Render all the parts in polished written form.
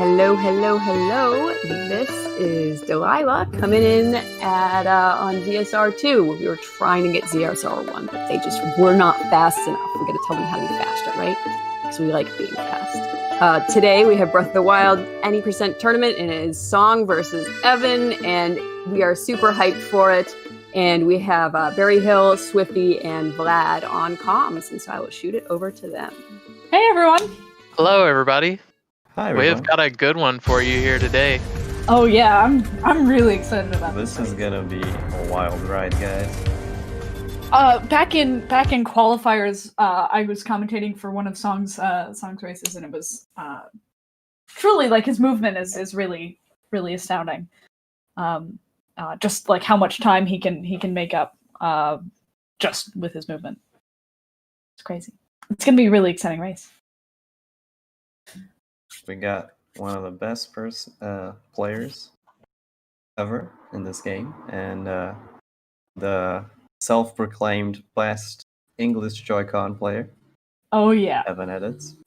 Hello, hello, hello. This is Delilah coming in at on ZSR2. We were trying to get ZSR1, but they just were not fast enough. We got to tell them how to be faster, right? Because we like being fast. Today we have Breath of the Wild any % tournament, and it is Song versus Evan, and we are super hyped for it. And we have Barry Hill, Swifty, and Vlad on comms, and so I will shoot it over to them. Hey everyone! Hello everybody. Hi everyone. We've got a good one for you here today. Oh yeah, I'm really excited about this. This is gonna be a wild ride, guys. Back in qualifiers, I was commentating for one of Song's races, and it was truly like his movement is really astounding. Just like how much time he can make up just with his movement. It's crazy. It's gonna be a really exciting race. We got one of the best players ever in this game, and the self-proclaimed best English Joy-Con player. Oh yeah, Evan Edits.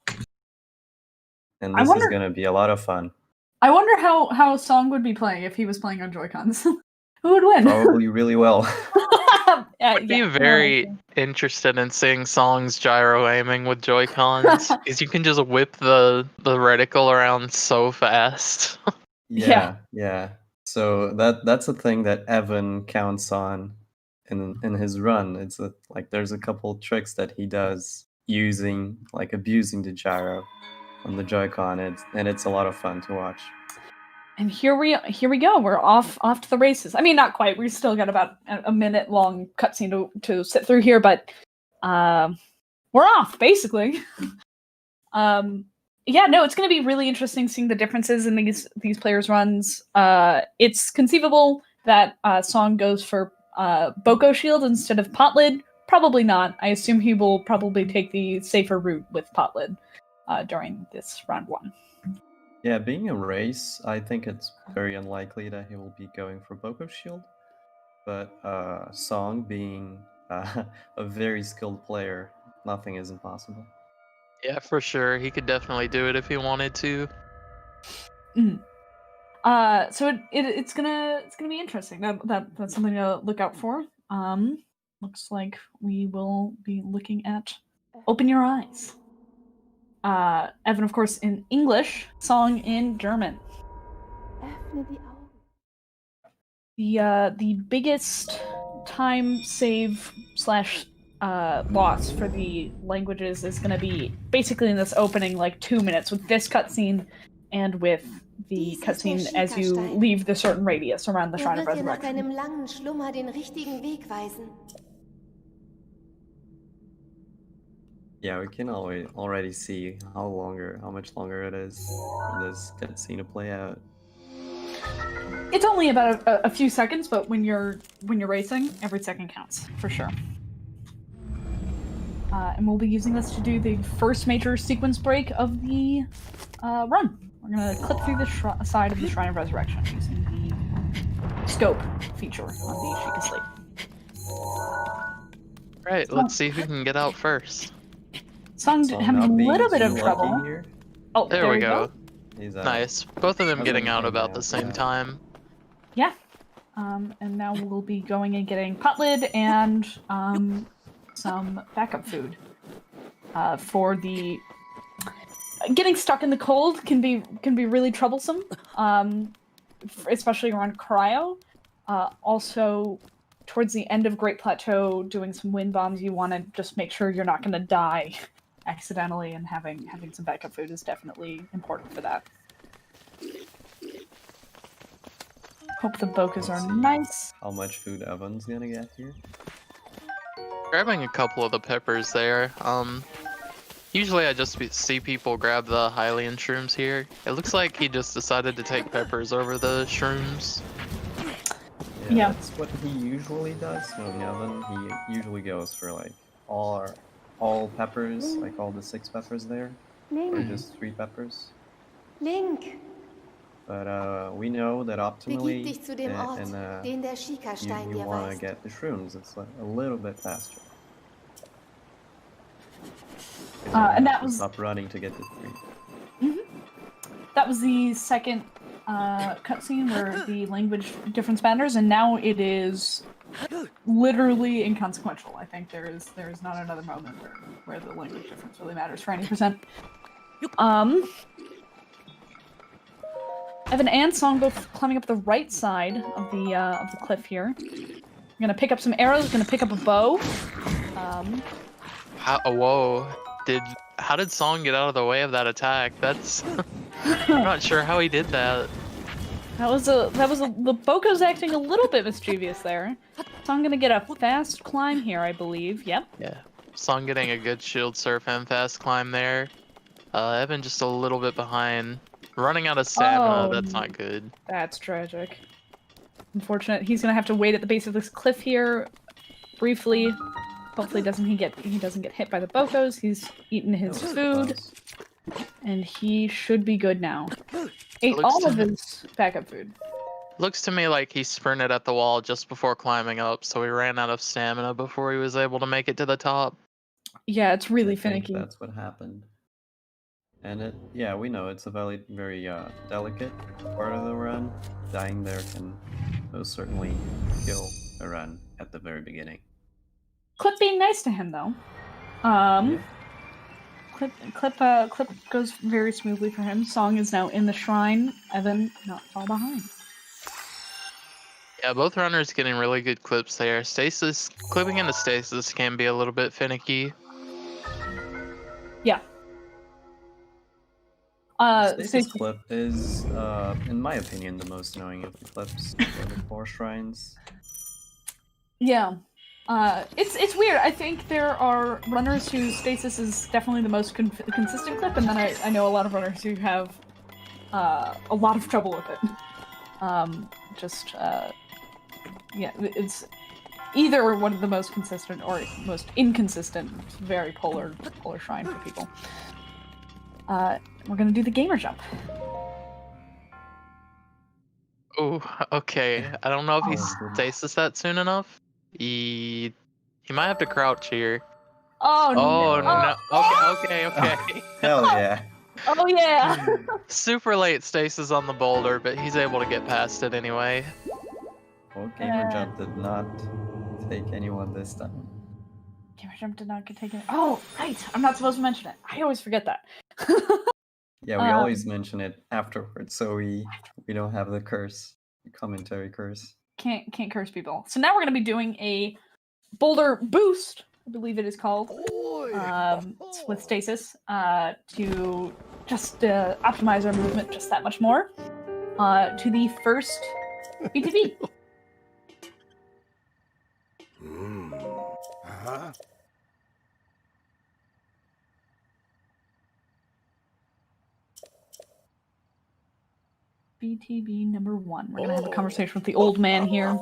And this is going to be a lot of fun. I wonder how Song would be playing if he was playing on Joy-Cons. Who would win? Probably really well. I'd be very interested in seeing Song's gyro aiming with Joy-Cons, because you can just whip the reticle around so fast. Yeah. So that's a thing that Evan counts on in his run. It's like there's a couple tricks that he does abusing the gyro on the Joy-Con, and it's a lot of fun to watch. And here we go. We're off to the races. I mean, not quite. We've still got about a minute long cutscene to sit through here, but we're off basically. Yeah, no, it's going to be really interesting seeing the differences in these players' runs. It's conceivable that Song goes for Boko Shield instead of Potlid. Probably not. I assume he will probably take the safer route with Potlid during this round one. Yeah, being a race, I think it's very unlikely that he will be going for Boko Shield. But Song being a very skilled player, nothing is impossible. Yeah, for sure. He could definitely do it if he wanted to. So it's gonna be interesting. That's something to look out for. Looks like we will be looking at Open Your Eyes. Evan, of course, in English, Song in German. The biggest time save / loss for the languages is going to be basically in this opening 2 minutes with this cutscene and with the cutscene as you leave the certain radius around the Shrine of Resurrection. Yeah, we can already see how much longer it is for this cutscene to play out. It's only about a few seconds, but when you're racing, every second counts for sure. And we'll be using this to do the first major sequence break of the run. We're gonna clip through the side of the Shrine of Resurrection using the scope feature on the Sheikah Slate. Right, let's see who can get out first. Song having a little bit of trouble. Here. Oh, there we go. Nice. Both of them getting out about the same time. Yeah. And now we'll be going and getting Potlid and some backup food. For the getting stuck in the cold can be really troublesome, especially around cryo. Also, towards the end of Great Plateau, doing some wind bombs, you want to just make sure you're not going to die accidentally, and having some backup food is definitely important for that. Hope the bokas are nice. How much food Evan's gonna get here? Grabbing a couple of the peppers there. Usually I just see people grab the Hylian shrooms here. It looks like he just decided to take peppers over the shrooms. Yeah, that's what he usually does. Knowing Evan, he usually goes for all peppers, like all the 6 peppers there, or just 3 peppers. Link. But we know that optimally, you want to get the shrooms. It's a little bit faster. And that was stop running to get the 3. That was the second cutscene where the language difference matters, and now it is literally inconsequential. I think there is not another moment where the language difference really matters for any percent. Evan and Song both climbing up the right side of the cliff here. I'm gonna pick up some arrows. Gonna pick up a bow. Whoa! How did Song get out of the way of that attack? That's I'm not sure how he did that. The Boko's acting a little bit mischievous there. So I'm gonna get a fast climb here, I believe. Yep. Yeah, Song getting a good shield surf and fast climb there. Evan just a little bit behind. Running out of stamina, that's not good. That's tragic. Unfortunate. He's gonna have to wait at the base of this cliff here briefly. Hopefully he doesn't get hit by the Bokos. He's eaten his food. And he should be good now. Ate all of his backup food. Looks to me like he sprinted at the wall just before climbing up, so he ran out of stamina before he was able to make it to the top. Yeah, it's really I think finicky. that's what happened. And we know it's a very delicate part of the run. Dying there can most certainly kill a run at the very beginning. Clip being nice to him though. Clip goes very smoothly for him. Song is now in the shrine. Evan not far behind. Yeah, both runners getting really good clips there. Clipping into stasis can be a little bit finicky. Yeah. Stasis clip is, in my opinion, the most annoying of the clips for the 4 shrines. Yeah. It's weird. I think there are runners whose stasis is definitely the most consistent clip, and then I know a lot of runners who have a lot of trouble with it. It's either one of the most consistent or most inconsistent. It's a very polar shrine for people. We're gonna do the gamer jump. Oh, okay. I don't know if he stasis that soon enough. He might have to crouch here. Oh no. Okay. Hell yeah. Oh yeah. Super late stasis on the boulder, but he's able to get past it anyway. Well, gamer jump did not take anyone this time. Gamer jump did not get taken. Oh, right. I'm not supposed to mention it. I always forget that. Yeah, we always mention it afterwards, so we don't have the commentary curse. Can't curse people. So now we're gonna be doing a boulder boost, I believe it is called, with stasis, to just optimize our movement just that much more, to the first BTB. BTB number 1. We're gonna have a conversation with the old man here.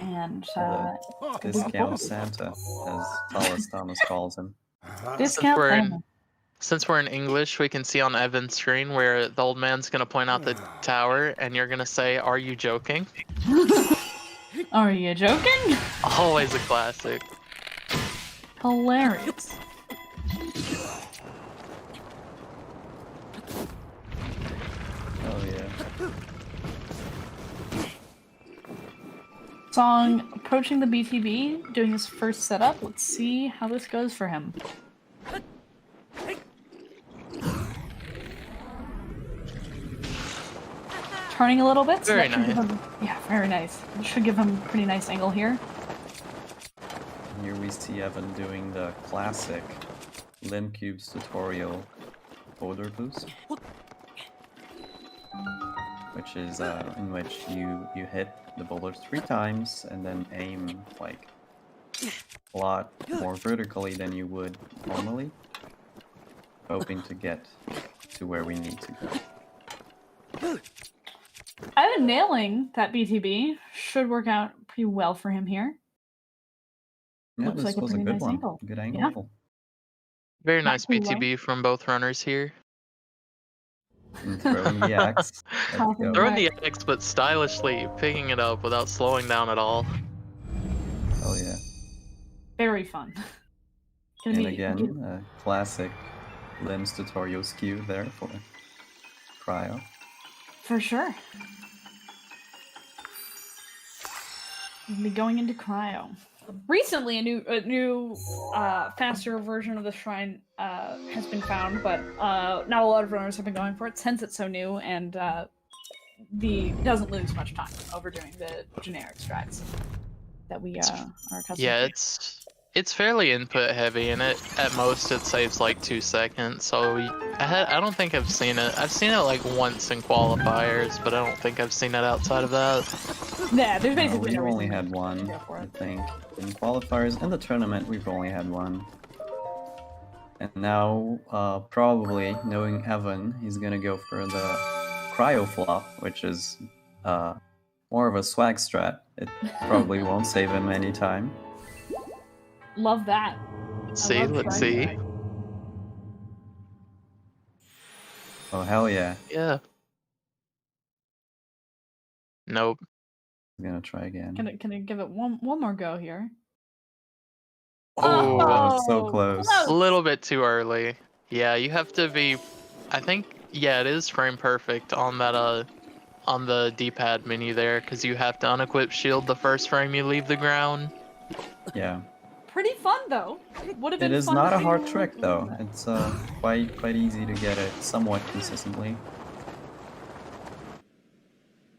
And Discount Santa, as Thomas calls him. Discount Santa. Since we're in English, we can see on Evan's screen where the old man's gonna point out the tower, and you're gonna say, "Are you joking?" Are you joking? Always a classic. Hilarious. Oh yeah. Song approaching the BTB, doing his first setup. Let's see how this goes for him. Turning a little bit. So Very nice. Very nice. It should give him a pretty nice angle here. Here we see Evan doing the classic Limb Cubes tutorial boulder boost, which is in which you hit the boulder 3 times and then aim like a lot more vertically than you would normally, hoping to get to where we need to go. Evan nailing that BTB should work out pretty well for him here. Yeah, Looks this like a was a pretty good nice one. angle. Good angle. Yeah. Very nice Not too BTB from both runners here. And throwing the axe. Let's go. Throwing the axe, but stylishly picking it up without slowing down at all. Oh yeah. Very fun. And again, classic limbs tutorial skew there for cryo. For sure. We'll be going into cryo. Recently, a new faster version of the shrine has been found, but not a lot of runners have been going for it since it's so new, and doesn't lose much time overdoing the generic strides that we are accustomed Yeah, to. it's fairly input heavy, and at most it saves like 2 seconds. So I don't think I've seen it. I've seen it like once in qualifiers, but I don't think I've seen it outside of that. Yeah, there's basically We've no only reason had to one, go for I it. think. In qualifiers, in the tournament, we've only had one. And now, probably, knowing Evan, he's gonna go for the cryo flop, which is more of a swag strat. It probably won't save him any time. Love that. Let's I see, love let's trying see. that. Oh, hell yeah. Yeah. Nope. I'm gonna try again. Can I give it one more go here? Oh, so close. a little bit too early. Yeah, you have to be. I think it is frame perfect on that on the D-pad menu there, because you have to unequip shield the first frame you leave the ground. Yeah. Pretty fun though. Would have been It is fun not to a see hard more trick, than though. that. It's quite easy to get it somewhat consistently.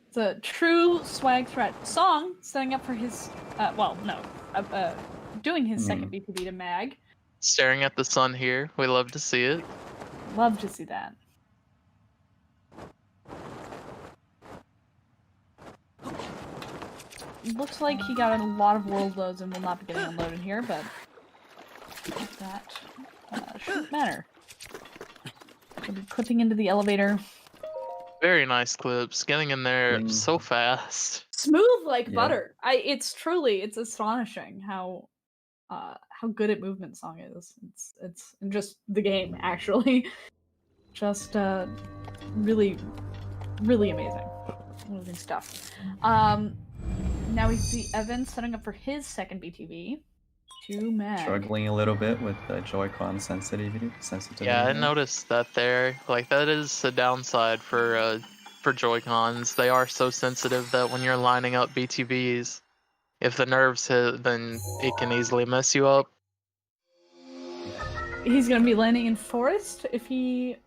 It's a true swag threat. Song setting up for his doing his second BTB to Mag. Staring at the sun here. We love to see it. Love to see that. Looks like he got a lot of world loads and will not be getting unloaded here, but that shouldn't matter. We'll be clipping into the elevator. Very nice clips. Getting in there so fast. Smooth like Yeah. butter. It's astonishing how good at movement Song is. It's just the game actually. Just really amazing. Amazing stuff. Now we see Evan setting up for his second BTB to Mag. Struggling a little bit with the Joy-Con sensitivity. Yeah, I here. noticed that there. Like, that is a downside for Joy-Cons. They are so sensitive that when you're lining up BTBs, if the nerves hit, then it can easily mess you up. He's gonna be landing in Forest if he.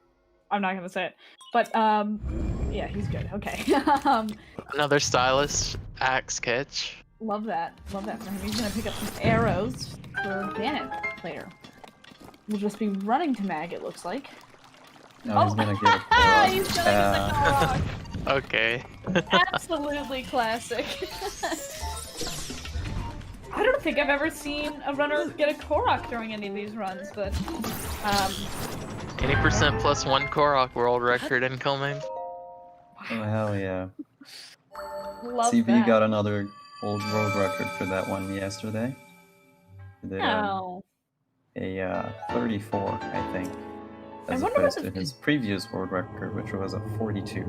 I'm not gonna say it, but yeah, he's good. Okay. Another stylist axe catch. Love that for him. He's gonna pick up some arrows for Janet later. We'll just be running to Mag, it looks like. No, he's gonna get a He's gonna get the Okay. Absolutely classic. I don't think I've ever seen a runner get a Korok during any of these runs, but 80% plus 1 Korok world record incoming. Oh, hell yeah. love CB that. got another old world record for that one yesterday. He did Oh. a 34, I think, as wonder opposed what to the- his previous world record, which was a 42.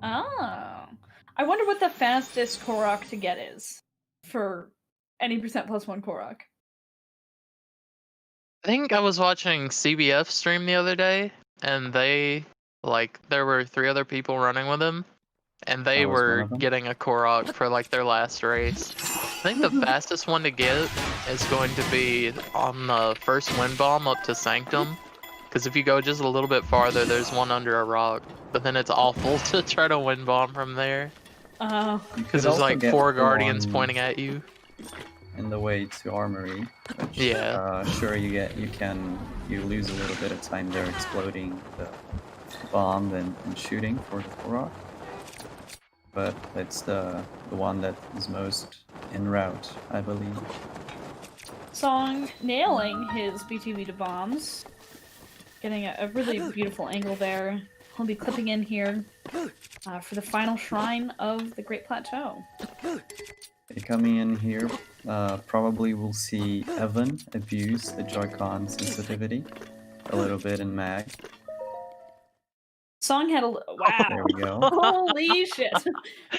Oh. I wonder what the fastest Korok to get is for any percent plus 1 Korok. I think I was watching CBF stream the other day, and there were 3 other people running with him, and they I was one were of them. getting a Korok for like their last race. I think the fastest one to get is going to be on the first wind bomb up to Sanctum, because if you go just a little bit farther, there's one under a rock, but then it's awful to try to wind bomb from there, Oh. because there's like 4 guardians pointing at you. In the way to Armory, which, Yeah. sure you lose a little bit of time there exploding the bomb and shooting for the Korok. But it's the one that is most en route, I believe. Song nailing his BTB to bombs. Getting a really beautiful angle there. He'll be clipping in here for the final shrine of the Great Plateau. Coming in here, probably we'll see Evan abuse the Joy-Con sensitivity a little bit in Mag. Song had a wow. There we go. Holy shit!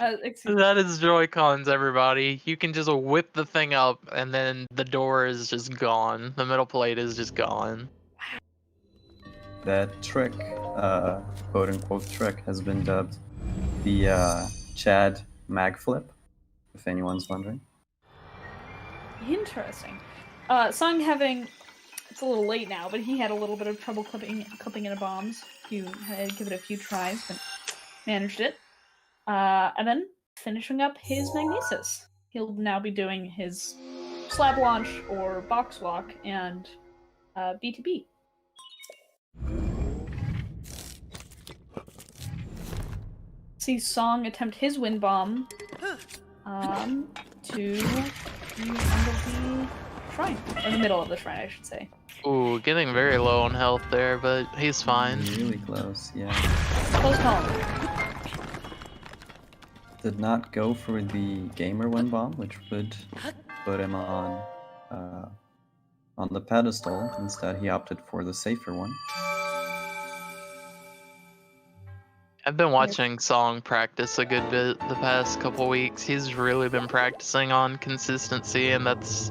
Excuse me. That is Joy-Cons, everybody. You can just whip the thing up, and then the door is just gone. The middle plate is just gone. that trick, quote unquote trick, has been dubbed the Chad mag flip, if anyone's wondering. Interesting. Sung having, it's a little late now, but he had a little bit of trouble clipping into bombs. You had to give it a few tries, but managed it. And then finishing up his Magnesis. He'll now be doing his slab launch or box walk and BTB. See Song attempt his wind bomb to the end of the shrine, or the middle of the shrine, I should say. Ooh, getting very low on health there, but he's fine. Really close, yeah. Close call. Did not go for the gamer wind bomb, which would put him on the pedestal. Instead, he opted for the safer one. I've been watching Song practice a good bit the past couple weeks. He's really been practicing on consistency, and that's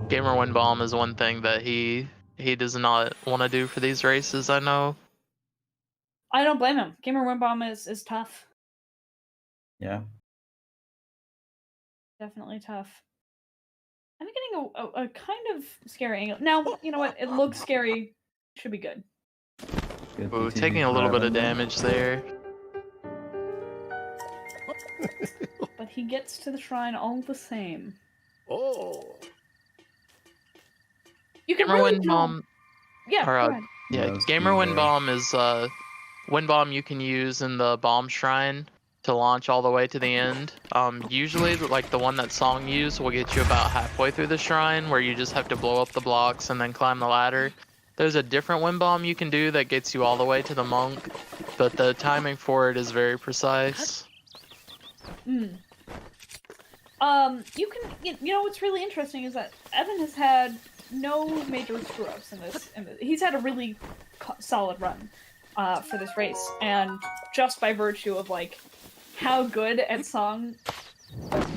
gamer wind bomb is one thing that he does not want to do for these races. I know. I don't blame him. Gamer wind bomb is tough. Yeah. Definitely tough. I'm getting a kind of scary angle. Now, you know what? It looks scary. Should be good. Good Ooh, BTB taking a little bit of forever. damage there. But he gets to the shrine all the same. Oh. You can Gamer really wind tell. bomb. Yeah, Or, go ahead. Yeah, No gamer wind speed bomb is wind bomb you can use in the bomb shrine to launch all the way to the end. Usually, like the one that Song used will get you about halfway through the shrine, where you just have to blow up the blocks and then climb the ladder. There's a different wind bomb you can do that gets you all the way to the monk, but the timing for it is very precise. You can. You know what's really interesting is that Evan has had no major screw ups in this. He's had a really solid run for this race, and just by virtue of like how good at Song,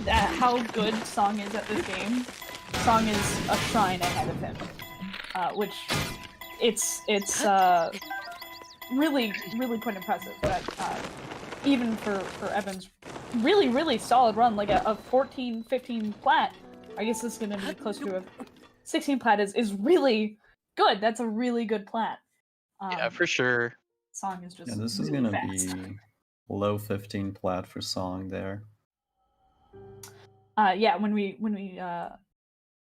how good Song is at this game, Song is a shrine ahead of him, which it's really quite impressive. That even for Evan's really solid run, like a 14-15 plat, I guess this is going to be close to a 16 plat is really good. That's a really good plat. Yeah, for sure. Song is just Yeah, this is really gonna fast. be low 15 plat for Song there. Yeah, when we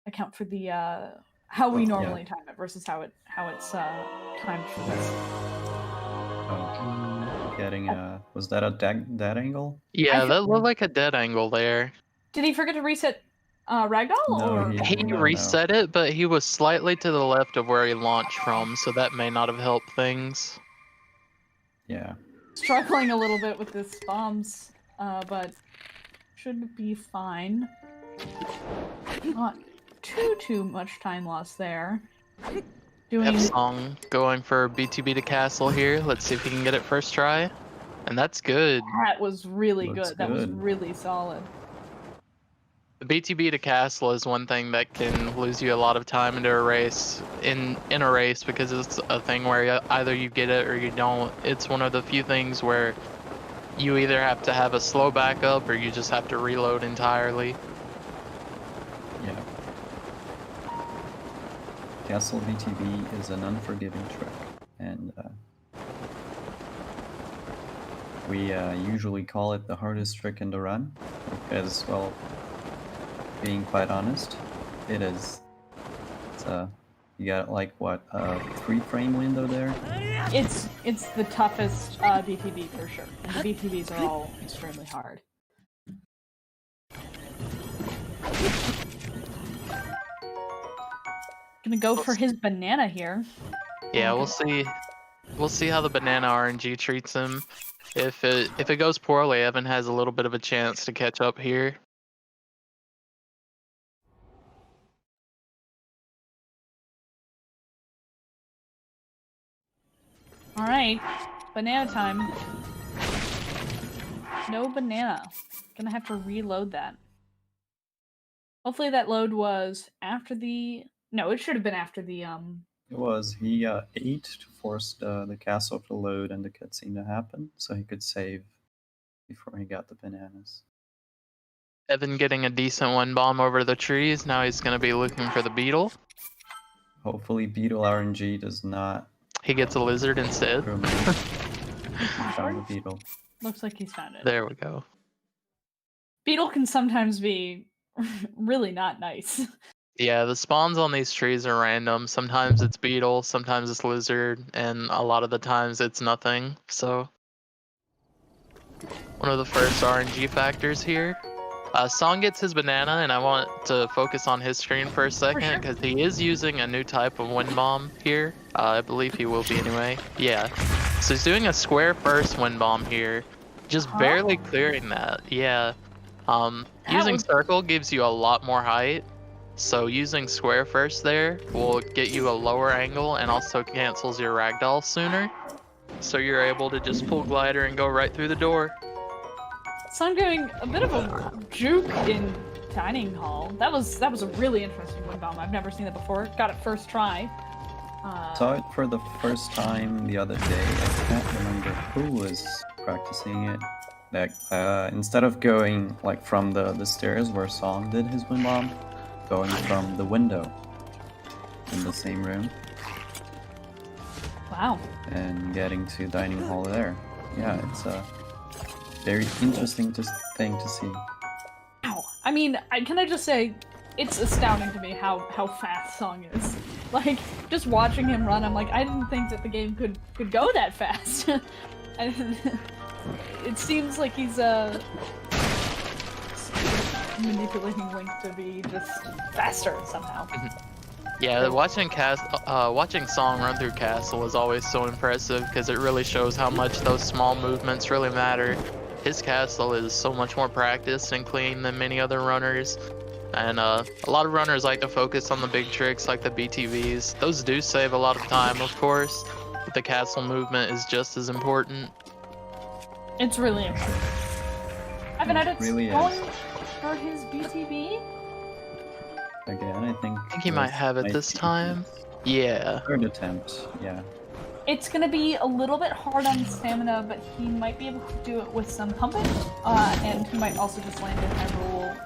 account for the how we normally time it versus how it's timed for this. Oh, getting was that a dead angle? Yeah, that looked like a dead angle there. Did he forget to reset Ragdoll? No, or He No. reset it, but he was slightly to the left of where he launched from, so that may not have helped things. Yeah. struggling a little bit with this bombs, but should be fine. Not too much time lost there. Have Song going for BTB to castle here. Let's see if he can get it first try. And that's good. That was really Looks good. That was good. really solid. The BTB to castle is one thing that can lose you a lot of time into a race, in a race, because it's a thing where either you get it or you don't. It's one of the few things where you either have to have a slow backup or you just have to reload entirely. Yeah. Castle BTB is an unforgiving trick, and we usually call it the hardest trick in the run, because, well, being quite honest, it is. It's you got like what, a 3-frame window there? It's the toughest BTB for sure. And the BTBs are all extremely hard. Gonna go for his banana here. Yeah, we'll see. We'll see how the banana RNG treats him. If it goes poorly, Evan has a little bit of a chance to catch up here. Alright, banana time. No banana. Gonna have to reload that. Hopefully that load was after the... No, it should have been after the It was. He ate to force the castle to load and the cutscene to happen, so he could save before he got the bananas. Evan getting a decent one bomb over the trees. Now he's gonna be looking for the beetle. Hopefully, Beetle RNG does not He gets a lizard instead. ruin it. He found the beetle. Looks like he's found it. There we go. Beetle can sometimes be really not nice. Yeah, the spawns on these trees are random. Sometimes it's beetle, sometimes it's lizard, and a lot of the times it's nothing. So, one of the first RNG factors here. Song gets his banana, and I want to focus on his screen for a second because he is using a new type of wind bomb here. I believe he will be anyway. Yeah. So he's doing a square first wind bomb here, just barely clearing that. Yeah. Using circle gives you a lot more height. So using square first there will get you a lower angle and also cancels your ragdoll sooner. So you're able to just pull glider and go right through the door. So I'm doing a bit of a juke in dining hall. That was a really interesting wind bomb. I've never seen that before. Got it first try. Saw it for the first time the other day. I can't remember who was practicing it. That instead of going like from the stairs where Song did his wind bomb, going from the window in the same room. Wow. And getting to dining hall there. Yeah, it's a very interesting thing to see. Wow. I mean, can I just say, it's astounding to me how fast Song is. Like, just watching him run, I'm like, I didn't think that the game could go that fast. And it seems like he's manipulating Link to be just faster somehow. Yeah, watching Song run through Castle is always so impressive because it really shows how much those small movements really matter. His castle is so much more practiced and clean than many other runners. And a lot of runners like to focus on the big tricks like the BTVs. Those do save a lot of time, of course, but the castle movement is just as important. It's really important. Evan Edits really going for his BTV? Again, I think He might have it this time. Yeah. Third attempt, yeah. It's gonna be a little bit hard on stamina, but he might be able to do it with some pumping, and he might also just land in Hyrule,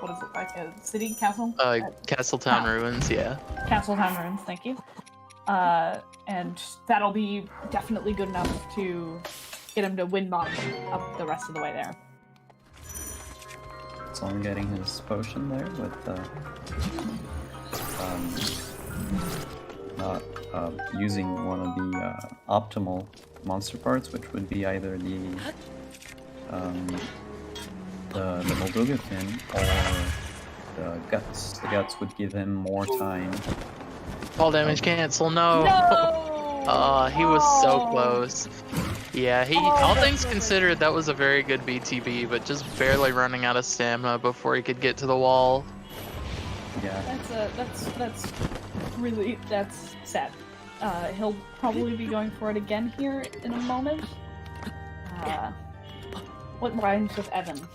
what is it, like a city, castle? Castletown Ruins, yeah. Castletown Ruins, thank you. And that'll be definitely good enough to get him to wind bomb up the rest of the way there. Song getting his potion there with not using one of the optimal monster parts, which would be either the Molduga fin or the guts. The guts would give him more time. Fall damage cancel, no! He was so close. Yeah, all things considered, that was a very good BTB, but just barely running out of stamina before he could get to the wall. Yeah. That's sad. He'll probably be going for it again here in a moment. What rhymes with Evan?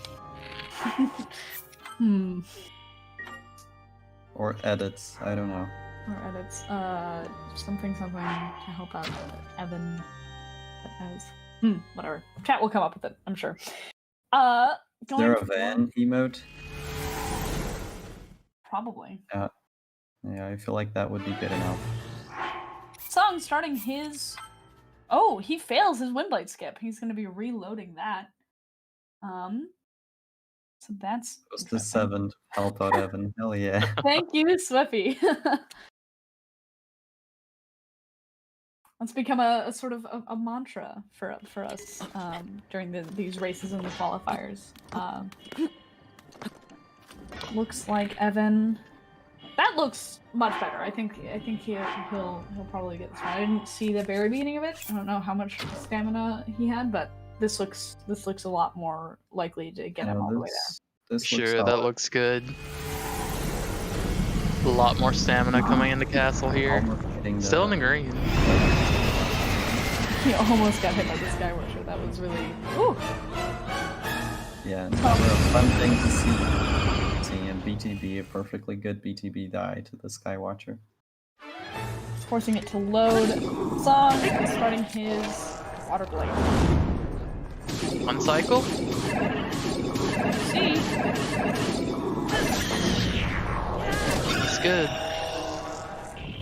Or edits, I don't know. Or edits. Something to help out Evan. As whatever. Chat will come up with it, I'm sure. Is there a van emote? Probably. Yeah, I feel like that would be good enough. Song starting his... Oh, he fails his Windblade skip. He's going to be reloading that. So that's... Goes to 7. Help out, Evan. Hell yeah. Thank you, Swiffy. It's become a sort of a mantra for us during these races and the qualifiers. Looks like Evan. That looks much better. I think he'll probably get this one. I didn't see the very beginning of it. I don't know how much stamina he had, but this looks a lot more likely to get him all the way there. Sure, that looks good. A lot more stamina coming into Castle here. Still in the green. He almost got hit by the Skywatcher. That was really... Ooh! Yeah, it's a fun thing to see. Seeing a BTB, a perfectly good BTB die to the Skywatcher. forcing it to load. Song starting his water blade. One cycle? See? It's good.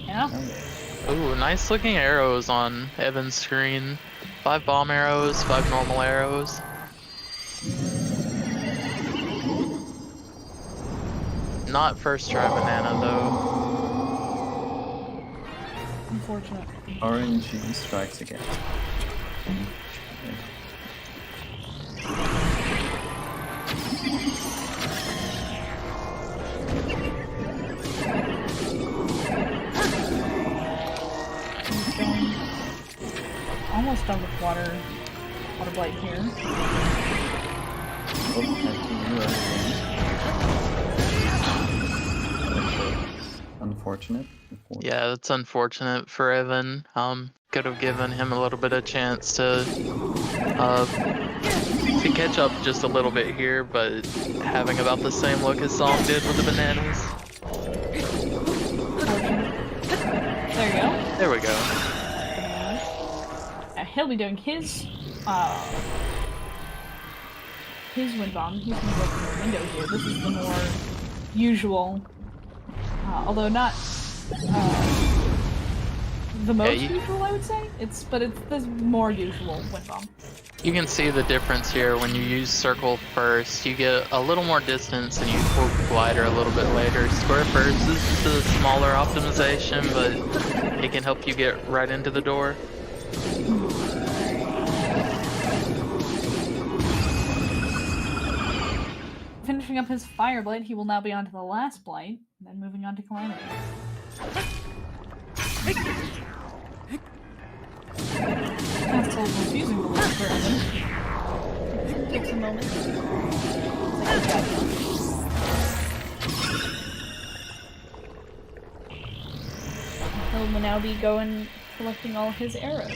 Yeah. Ooh, nice looking arrows on Evan's screen. 5 bomb arrows, 5 normal arrows. Not first try banana though. Unfortunate. RNG strikes again. He's going almost done with water blade here. Oh, have to do that again. Unfortunate. Yeah, that's unfortunate for Evan. Could have given him a little bit of chance to catch up just a little bit here, but having about the same look as Song did with the bananas. There you go. There we go. He'll be doing his wind bomb. He's gonna go from the window here. This is the more usual, although not the most usual, I would say. It's the more usual wind bomb. You can see the difference here when you use circle first. You get a little more distance and you pull glider a little bit later. Square first is the smaller optimization, but it can help you get right into the door. Finishing up his fire blade, he will now be on to the last blade, and then moving on to Calamity. That's a little confusing to look for Evan. Takes a moment. He'll now be collecting all his arrows.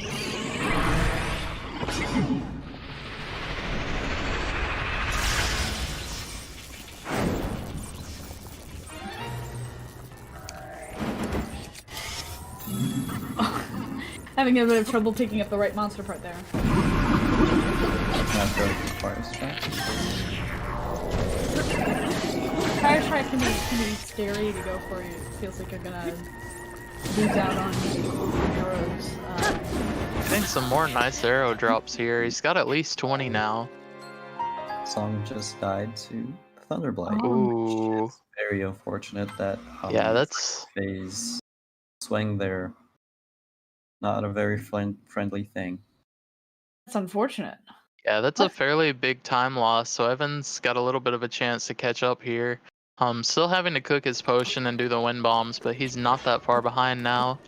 Having a bit of trouble picking up the right monster part there. Fire strike. Fire strike can be scary to go for. You feels like you're gonna lose out on arrows. Getting some more nice arrow drops here. He's got at least 20 now. Song just died to Thunderblight. Ooh. Which is very unfortunate that Yeah, that's phase swing there. Not a very friendly thing. That's unfortunate. Yeah, that's a fairly big time loss, so Evan's got a little bit of a chance to catch up here. Still having to cook his potion and do the wind bombs, but he's not that far behind now.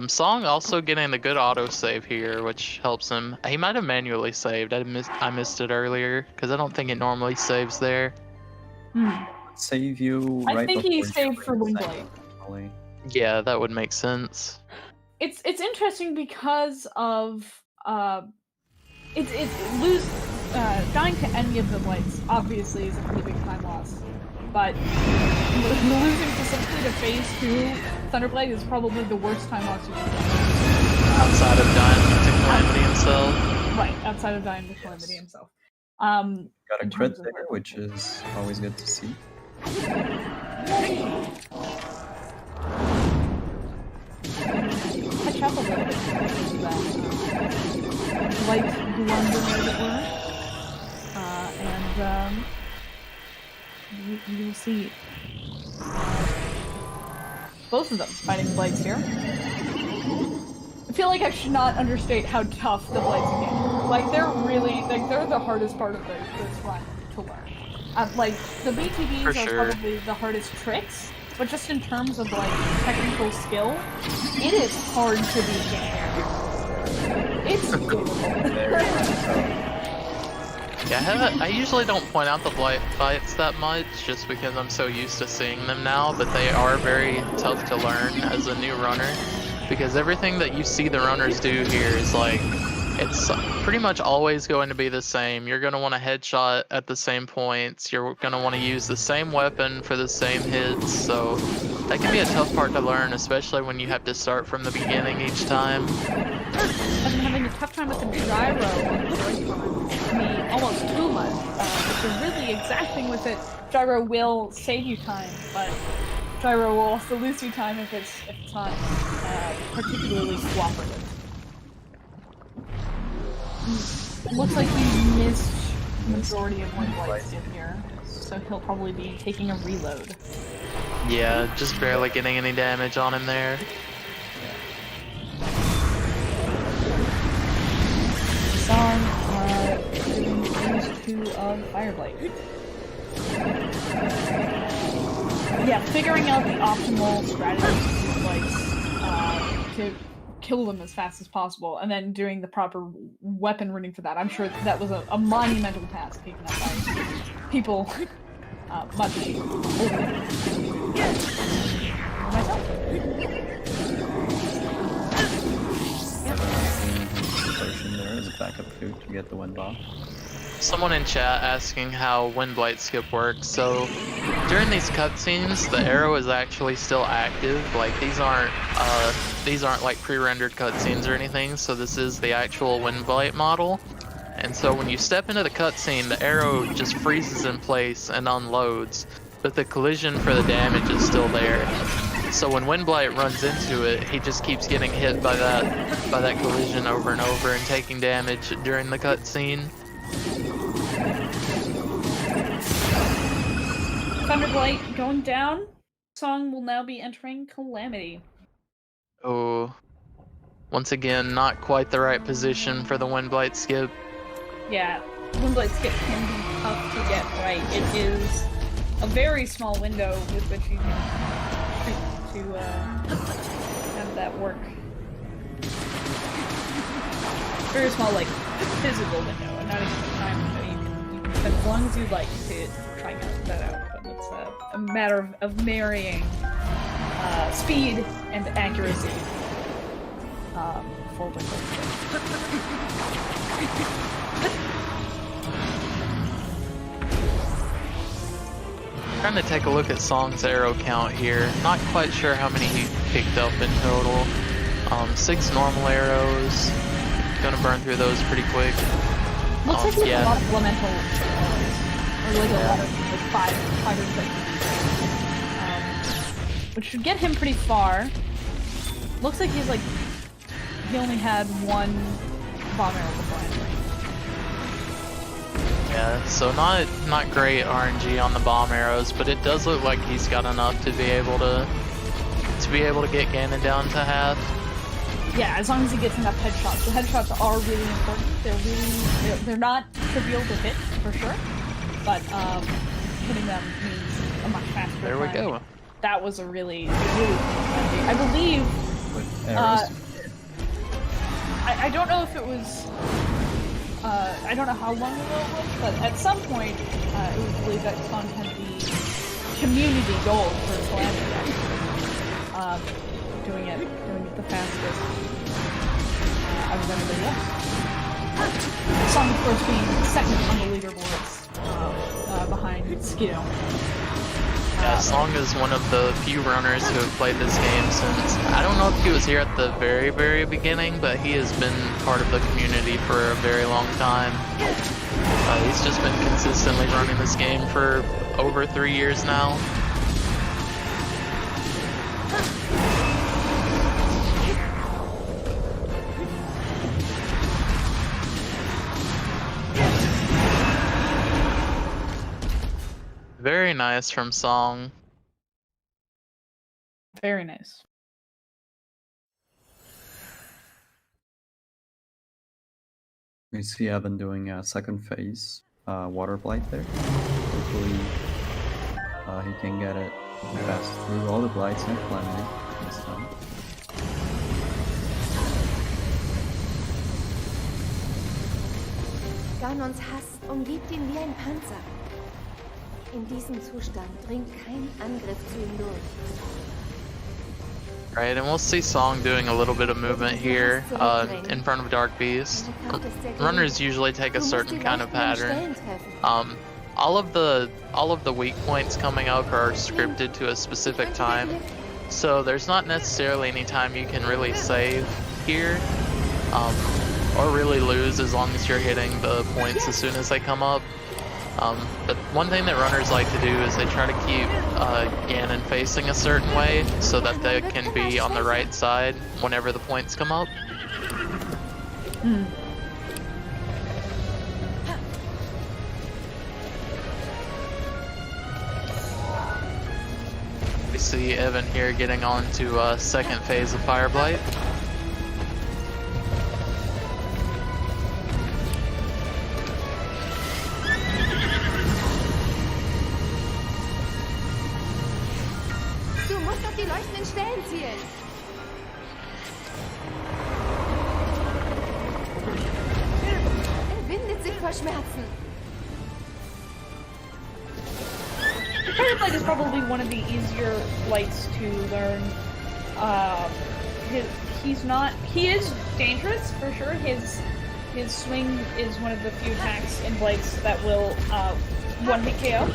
Song also getting a good autosave here, which helps him. He might have manually saved. I missed it earlier, because I don't think it normally saves there. Save you I right think he before saved for joining Windblade. normally. Yeah, that would make sense. It's interesting because of dying to any of the blades obviously is a pretty big time loss, but losing specifically to phase 2 Thunderblade is probably the worst time loss you can get. Outside of dying to Calamity himself. Right, outside of dying to Calamity himself. Got a crit there, which is always good to see. Catch up a little bit to that light blunder, as it were. And you'll see both of them fighting the blades here. I feel like I should not understate how tough the blades can get. Like, they're the hardest part of this run to learn. Like, the BTBs are probably the hardest tricks, but just in terms of, like, technical skill, it is hard to beat game. It's difficult. Yeah, I usually don't point out the blight fights that much, just because I'm so used to seeing them now, but they are very tough to learn as a new runner, because everything that you see the runners do here is like, it's pretty much always going to be the same. You're going to want to headshot at the same points, you're going to want to use the same weapon for the same hits, so That can be a tough part to learn, especially when you have to start from the beginning each time. I've been having a tough time with the gyro on the Joy-Con. I mean, almost too much. If you're really exacting with it, gyro will save you time, but gyro will also lose you time if it's not particularly cooperative. Looks like he missed majority of one blights in here, so he'll probably be taking a reload. Yeah, just barely getting any damage on him there. Song doing phase 2 of Fireblight. Yeah, figuring out the optimal strategy to kill them as fast as possible, and then doing the proper weapon routing for that. I'm sure that was a monumental task taken up by people much older than myself. Potion there as a backup food to get the wind bomb. Someone in chat asking how wind blight skip works. So during these cutscenes, the arrow is actually still active. Like these aren't like pre-rendered cutscenes or anything. So this is the actual wind blight model. And so when you step into the cutscene, the arrow just freezes in place and unloads, but the collision for the damage is still there. So when wind blight runs into it, he just keeps getting hit by that collision over and over and taking damage during the cutscene. Thunderblight going down. Song will now be entering Calamity. Oh, once again, not quite the right position for the wind blight skip. Yeah, Windblight skip can be tough to get right. It is a very small window with which you can to have that work. Very small, like, physical window, and not even the time window. You can spend as long as you'd like to try and cut that out, but it's a matter of marrying speed and accuracy for Windblight skip. Trying to take a look at Song's arrow count here. Not quite sure how many he picked up in total. 6 normal arrows. Gonna burn through those pretty quick. Looks like he has a lot of elemental arrows. Or like a lot of like 5 or 6. Which should get him pretty far. Looks like he's like he only had 1 bomb arrow before entering. Yeah, so not great RNG on the bomb arrows, but it does look like he's got enough to be able to get Ganon down to half. Yeah, as long as he gets enough headshots. The headshots are really important. They're not trivial to hit for sure, but hitting them means a much faster There we time. go. That was a really I believe. With arrows. I don't know if it was. I don't know how long ago it was, but at some point, it was believed that Song had the community goal for Calamity. Doing it the fastest out of everybody else. Song, of course, being second on the leaderboards behind Skiddo. Yeah, Song is one of the few runners who have played this game since, I don't know if he was here at the very, very beginning, but he has been part of the community for a very long time. He's just been consistently running this game for over 3 years now. Very nice from Song. Very nice. We see Evan doing a second phase, water blight there. Hopefully he can get it fast through all the blights and Calamity this time. Ganons Hass umgibt ihn wie ein Panzer. In diesem Zustand dringt kein Angriff zu ihm durch. Right, and we'll see Song doing a little bit of movement here in front of Dark Beast. Runners usually take a certain kind of pattern. All of the weak points coming up are scripted to a specific time. So there's not necessarily any time you can really save here, or really lose as long as you're hitting the points as soon as they come up. But one thing that runners like to do is they try to keep Ganon facing a certain way so that they can be on the right side whenever the points come up. We see Evan here getting on to second phase of Fire Blight. Du musst auf die leuchtenden Stellen zielen. Er windet sich vor Schmerzen. Fire Blight is probably one of the easier blights to learn. He is dangerous for sure. His swing is one of the few attacks in blights that will one-hit KO.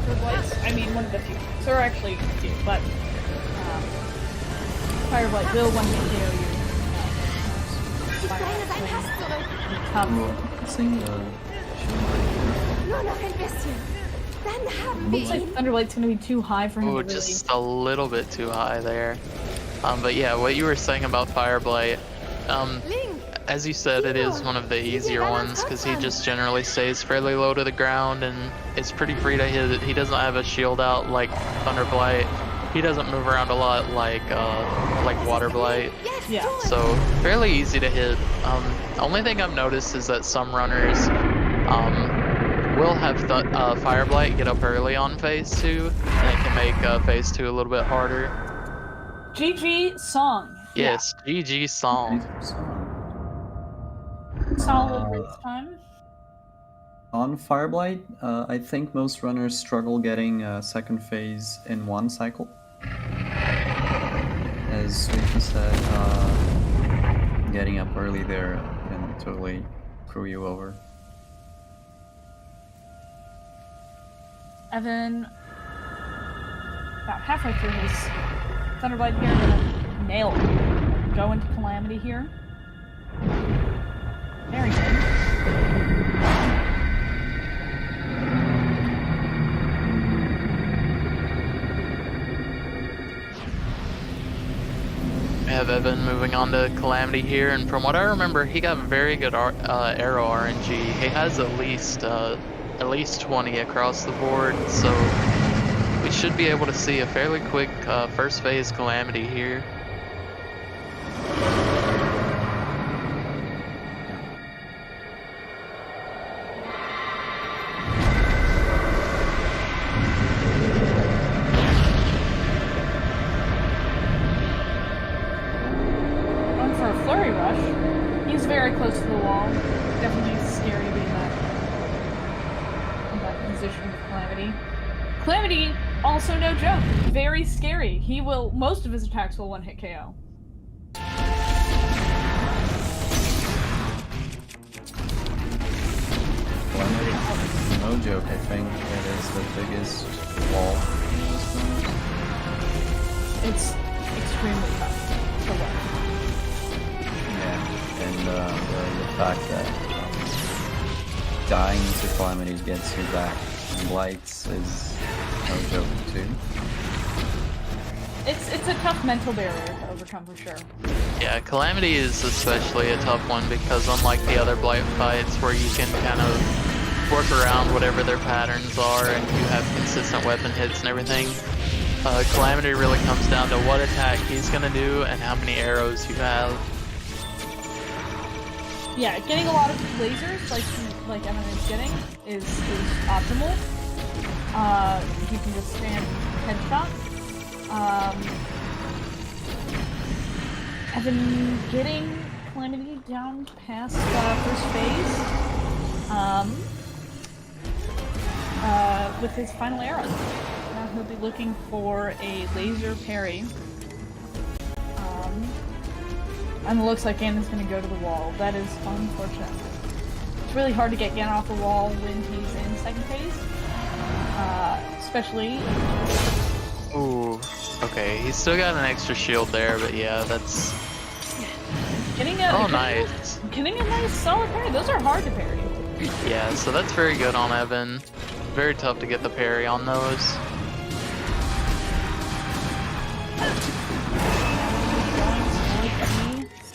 For blights, I mean one of the few. So are actually a few, but Fire Blight will one-hit KO you. Die Kleine sein Hass zurück. Nur noch ein bisschen. Dann haben wir Looks like ihn. Thunderblight's gonna be too high for him Ooh, to really... just a little bit too high there. But yeah, what you were saying about Fire Blight, Link. as you said, it is one of the easier ones because he just generally stays fairly low to the ground and it's pretty free to hit. He doesn't have a shield out like Thunder Blight. He doesn't move around a lot like Water Blight. Jetzt Yeah. tun. So fairly easy to hit. Only thing I've noticed is that some runners will have Fire Blight get up early on phase 2, and it can make phase 2 a little bit harder. GG Song. Yes, GG Song. Solid this time. On Fireblight, I think most runners struggle getting second phase in one cycle. As Sweetie said, getting up early there can totally screw you over. Evan, about halfway through his Thunderblight here, gonna nail it. Go into Calamity here. Very good. We have Evan moving on to Calamity here, and from what I remember, he got very good arrow RNG. He has at least 20 across the board, so we should be able to see a fairly quick first phase Calamity here. Going for a Flurry Rush. He's very close to the wall. Definitely scary to be in that position with Calamity. Calamity, also no joke, very scary. Most of his attacks will one-hit KO. Calamity, no joke, I think it is the biggest wall. It's extremely tough to win. Yeah, and the fact that dying to Calamity gets you back in Blights is no joke too. It's a tough mental barrier to overcome for sure. Yeah, Calamity is especially a tough one because unlike the other Blight fights where you can kind of work around whatever their patterns are and you have consistent weapon hits and everything, Calamity really comes down to what attack he's gonna do and how many arrows you have. Yeah, getting a lot of lasers like Evan is getting is optimal. He can just stand headshot. Evan getting Calamity down past first phase. With his final arrow. Now he'll be looking for a laser parry. And it looks like Ganon's gonna go to the wall. That is unfortunate. It's really hard to get Ganon off the wall when he's in second phase. Especially Ooh, okay. He's still got an extra shield there, but yeah, that's... Getting a Oh, nice. getting a nice solid parry. Those are hard to parry. Yeah, so that's very good on Evan. Very tough to get the parry on those.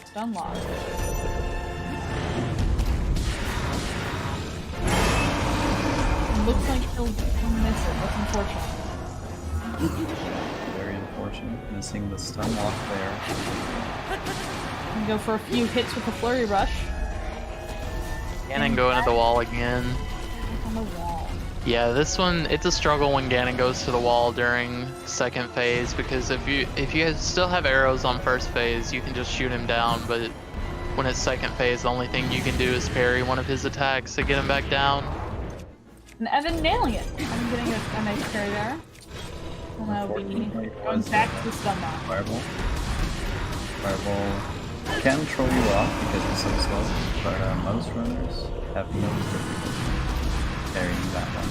Stun lock. Looks like he'll miss it. That's unfortunate. Very unfortunate, missing the stun lock there. Can go for a few hits with the flurry rush. Ganon going to the wall again. On the wall. Yeah, this one, it's a struggle when Ganon goes to the wall during second phase, because if you still have arrows on first phase, you can just shoot him down, but when it's second phase, the only thing you can do is parry one of his attacks to get him back down. And Evan nailing it. I'm getting a nice parry there. And that'll be Unfortunately, going back to the stun lock. Fireball. Fireball can throw you off because it's so slow, but most runners have no difficulty carrying that one.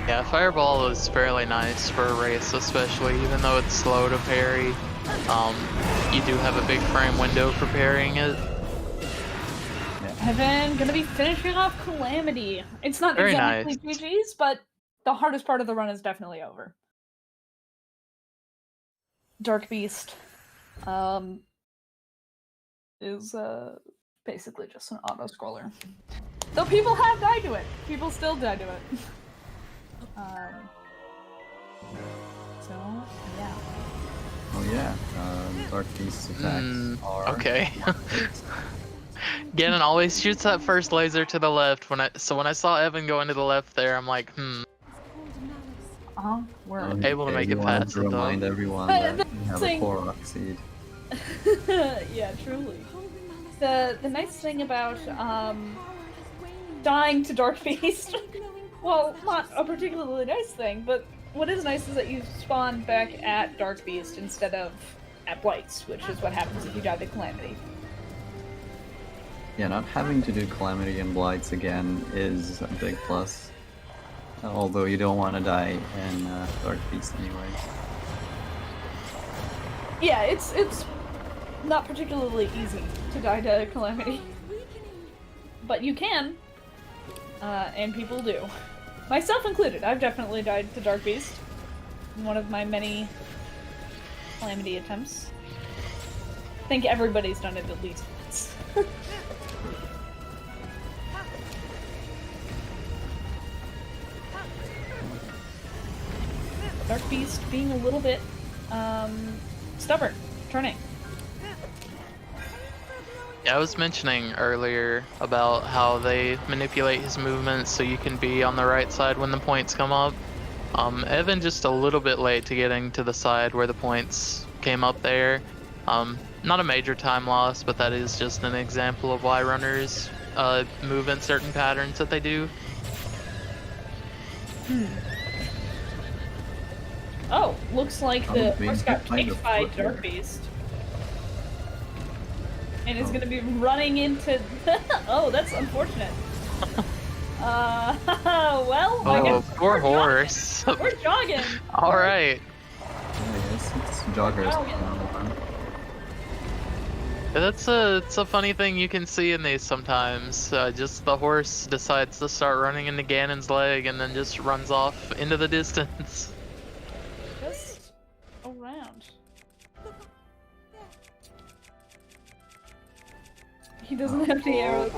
Yeah, Fireball is fairly nice for a race, especially, even though it's slow to parry. You do have a big frame window for parrying it. Evan gonna be finishing off Calamity. It's not Very exactly nice. GG's, but the hardest part of the run is definitely over. Dark Beast is basically just an auto-scroller. Though people have died to it. People still die to it. So, yeah. Oh yeah, Dark Beast's attacks are... Okay. Ganon always shoots that first laser to the left. When I saw Evan go into the left there, I'm like, We're able to make it wanted past to it, though. remind everyone that you have a thing- Korok seed. yeah, truly. The nice thing about dying to Dark Beast, well, not a particularly nice thing, but what is nice is that you spawn back at Dark Beast instead of at Blights, which is what happens if you die to Calamity. Yeah, not having to do Calamity and Blights again is a big plus. Although you don't want to die in Dark Beast anyways. Yeah, it's not particularly easy to die to Calamity. But you can, and people do. Myself included, I've definitely died to Dark Beast in one of my many Calamity attempts. I think everybody's done it at least once. Dark Beast being a little bit stubborn, turning. Yeah, I was mentioning earlier about how they manipulate his movements so you can be on the right side when the points come up. Evan just a little bit late to getting to the side where the points came up there. Not a major time loss, but that is just an example of why runners move in certain patterns that they do. Oh, looks like the being horse got hit by the kicked by foot there. Dark Beast. And is gonna be running into... Oh, that's unfortunate. Well, I guess Poor we're horse. jogging. We're jogging. Alright. Yeah, yes, it's joggers. It's a funny thing you can see in these sometimes. Just the horse decides to start running into Ganon's leg and then just runs off into the distance. Just around. He doesn't have the arrows.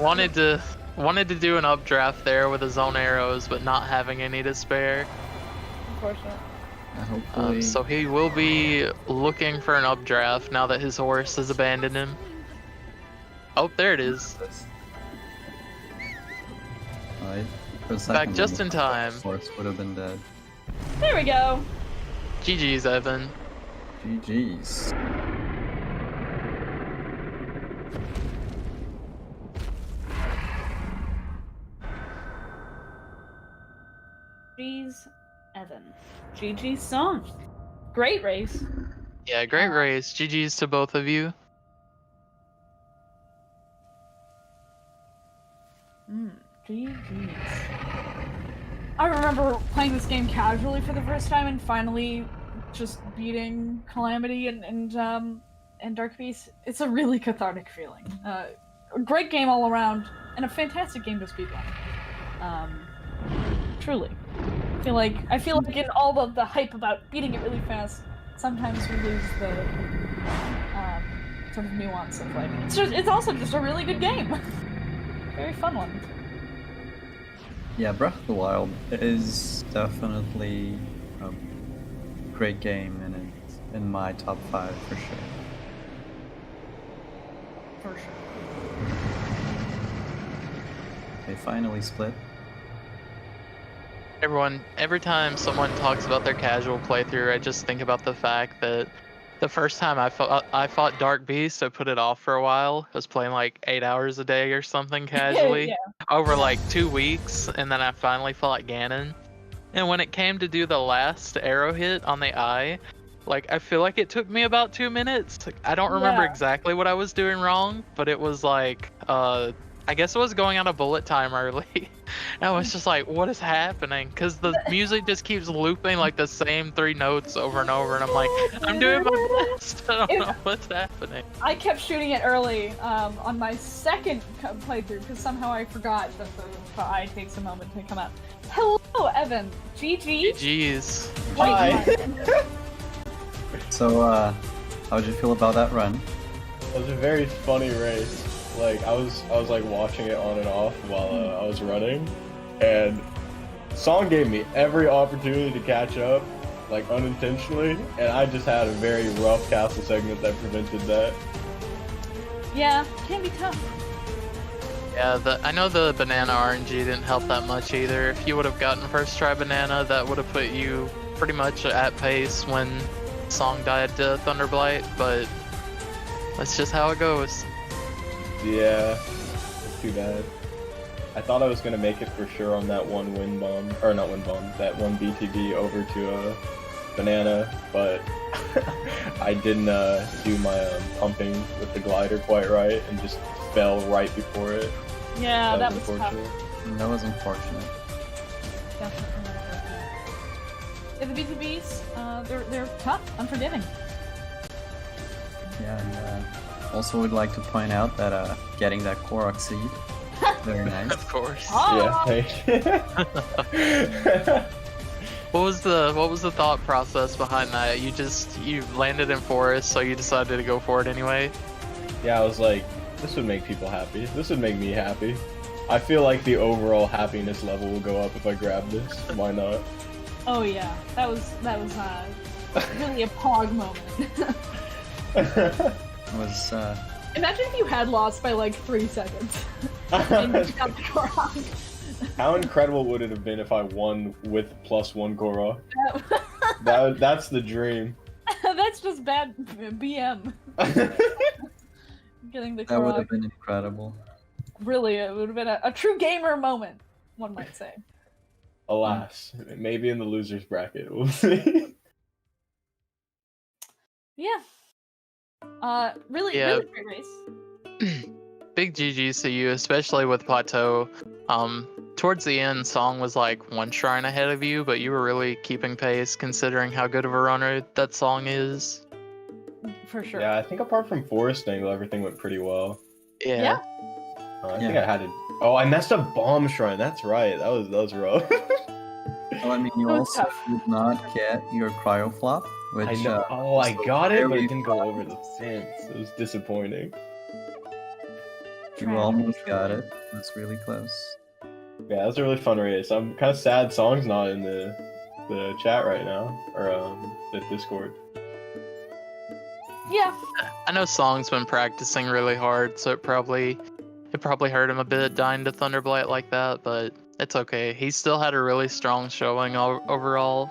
Wanted to do an updraft there with his own arrows, but not having any to spare. Unfortunate. Hopefully, So he will be looking for an updraft now that his horse has abandoned him. Oh, there it is. right? For a Back second, just in the time. horse would have been dead. There we go. GG's, Evan. GG's. GG's Evan. GG's Song. Great race. Yeah, great race. GG's to both of you. GG's. I remember playing this game casually for the first time and finally just beating Calamity and Dark Beast. It's a really cathartic feeling. A great game all around, and a fantastic game to speedrun. Truly. I feel like in all of the hype about beating it really fast, sometimes we lose the sort of nuance of like it's also just a really good game. Very fun one. Yeah, Breath of the Wild is definitely a great game, and it's in my top 5 for sure. For sure. They finally split. Every time someone talks about their casual playthrough, I just think about the fact that the first time I fought Dark Beast, I put it off for a while. I was playing like 8 hours a day or something casually Yeah. over like 2 weeks, and then I finally fought Ganon. And when it came to do the last arrow hit on the eye, like I feel like it took me about 2 minutes. Like, I don't remember Yeah. exactly what I was doing wrong, but it was like I guess it was going out of bullet time early. And I was just like, what is happening? Because the music just keeps looping like the same 3 notes over and over, and I'm like, I'm doing my best. I don't know what's happening. I kept shooting it early on my second playthrough because somehow I forgot that the eye takes a moment to come out. Hello, Evan. GG. Jeez. Hi. So, how did you feel about that run? It was a very funny race. Like I was like watching it on and off while I was running, and Song gave me every opportunity to catch up, like unintentionally, and I just had a very rough castle segment that prevented that. Yeah, can be tough. Yeah, I know the banana RNG didn't help that much either. If you would have gotten first try banana, that would have put you pretty much at pace when Song died to Thunderblight, but that's just how it goes. Yeah, it's too bad. I thought I was gonna make it for sure on that one wind bomb, or not wind bomb, that one BTB over to banana, but I didn't do my pumping with the glider quite right and just fell right before it. Yeah, that was tough. unfortunate. That was unfortunate. Definitely unfortunate. Yeah, the BTBs, they're tough, unforgiving. Yeah, and also would like to point out that getting that Korok seed, very nice. Of course. Oh! Yeah, thank you. What was the thought process behind that? You landed in forest, so you decided to go for it anyway? Yeah, I was like, this would make people happy. This would make me happy. I feel like the overall happiness level will go up if I grab this. Why not? Oh yeah, that was really a pog moment. It was, Imagine if you had lost by like 3 seconds. And you got the Korok. How incredible would it have been if I won with +1 Korok? That's the dream. That's just bad BM. Getting the that would have Korok. been incredible. Really, it would have been a true gamer moment, one might say. Alas, maybe in the losers bracket, we'll see. Yeah. Really great race. Big GG's to you, especially with Plateau. Towards the end, Song was like 1 shrine ahead of you, but you were really keeping pace considering how good of a runner that Song is. For sure. Yeah, I think apart from Forest Angle, everything went pretty well. Yeah. I think I had to. Oh, I messed up Bomb Shrine. That's right. That was rough. Well, I mean, you That was also tough. did not get your cryo flop, which I know. Oh, I was got it, but very it didn't go fun. over the fence. It was disappointing. You almost got it. It was really close. Yeah, that was a really fun race. I'm kind of sad Song's not in the chat right now, or the Discord. Yeah. I know Song's been practicing really hard, so it probably hurt him a bit dying to Thunderblight like that, but it's okay. He still had a really strong showing overall.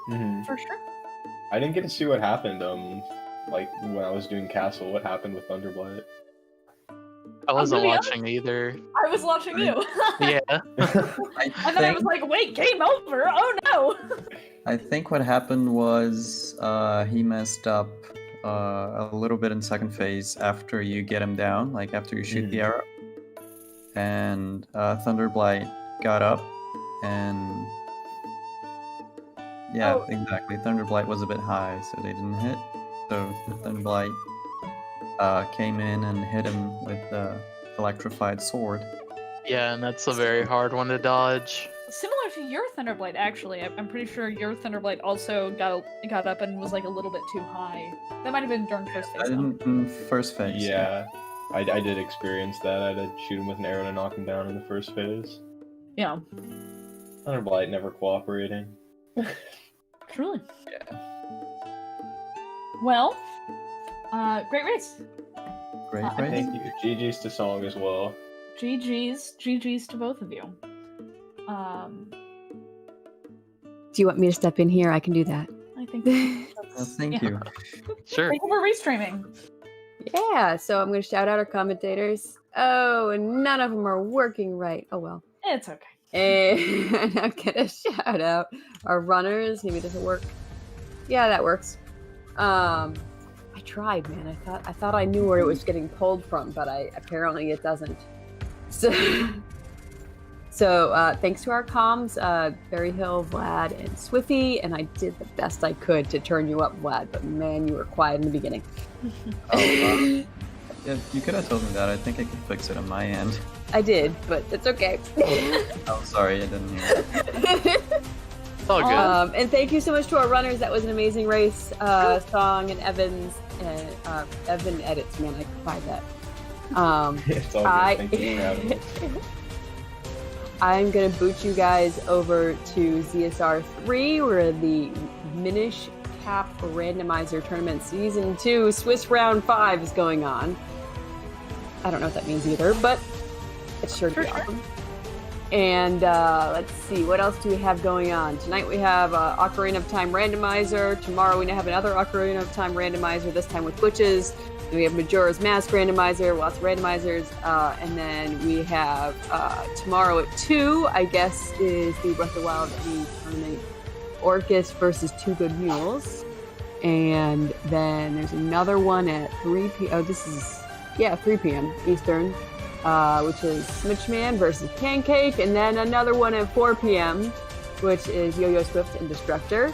Mm-hmm. For sure. I didn't get to see what happened. Like when I was doing Castle, what happened with Thunderblight? I wasn't really watching either. I was watching you. Yeah. And then I was like, wait, game over? Oh no! I think what happened was he messed up a little bit in second phase after you get him down, like after you shoot the arrow. And Thunderblight got up and yeah, Oh. exactly. Thunderblight was a bit high, so they didn't hit. So Thunderblight came in and hit him with the electrified sword. Yeah, and that's a very hard one to dodge. Similar to your Thunderblight, actually. I'm pretty sure your Thunderblight also got up and was like a little bit too high. That might have been during first phase. I didn't in first phase. Yeah, I did experience that. I did shoot him with an arrow to knock him down in the first phase. Yeah, Thunderblight never cooperating. truly. Yeah. Well, great race. Great race. Thank you. GG's to Song as well. GG's to both of you. Do you want me to step in here? I can do that. I think Thank you. Sure. Thank you for restreaming. Yeah, so I'm going to shout out our commentators. Oh, and none of them are working right. Oh, well. It's okay. And I'm going to shout out our runners. Maybe it doesn't work. Yeah, that works. I tried, man. I thought I knew where it was getting pulled from, but apparently it doesn't. So thanks to our comms, Berryhill, Vlad, and Swiffy, and I did the best I could to turn you up, Vlad, but man, you were quiet in the beginning. Yeah, you could have told me that. I think I could fix it on my end. I did, but it's okay. Oh, sorry, I didn't hear it. It's all good. And thank you so much to our runners. That was an amazing race. Song and Evans. Evan edits, man. I could buy that. It's all good. Thank you for having us. I'm going to boot you guys over to ZSR 3, where the Minish Cap Randomizer Tournament Season 2 Swiss Round 5 is going on. I don't know what that means either, but it's sure to be awesome. And let's see, what else do we have going on? Tonight we have Ocarina of Time Randomizer. Tomorrow we have another Ocarina of Time Randomizer, this time with glitches. Then we have Majora's Mask Randomizer, lots of randomizers. And then we have tomorrow at 2, I guess, is the Breath of the Wild tournament. Orcus versus Two Good Mules. And then there's another one at 3 p.m. Oh, this is, 3 p.m. Eastern. Which is Smitchman versus Pancake, and then another one at 4 p.m., which is Yo-Yo Swift and Destructor.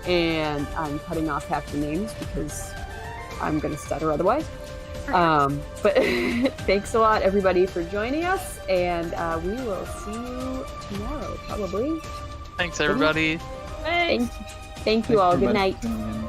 And I'm cutting off half the names because I'm going to stutter otherwise. But thanks a lot, everybody, for joining us, and we will see you tomorrow, probably. Thanks, everybody. Thanks. Thank you all. Good night. Thanks for tuning in.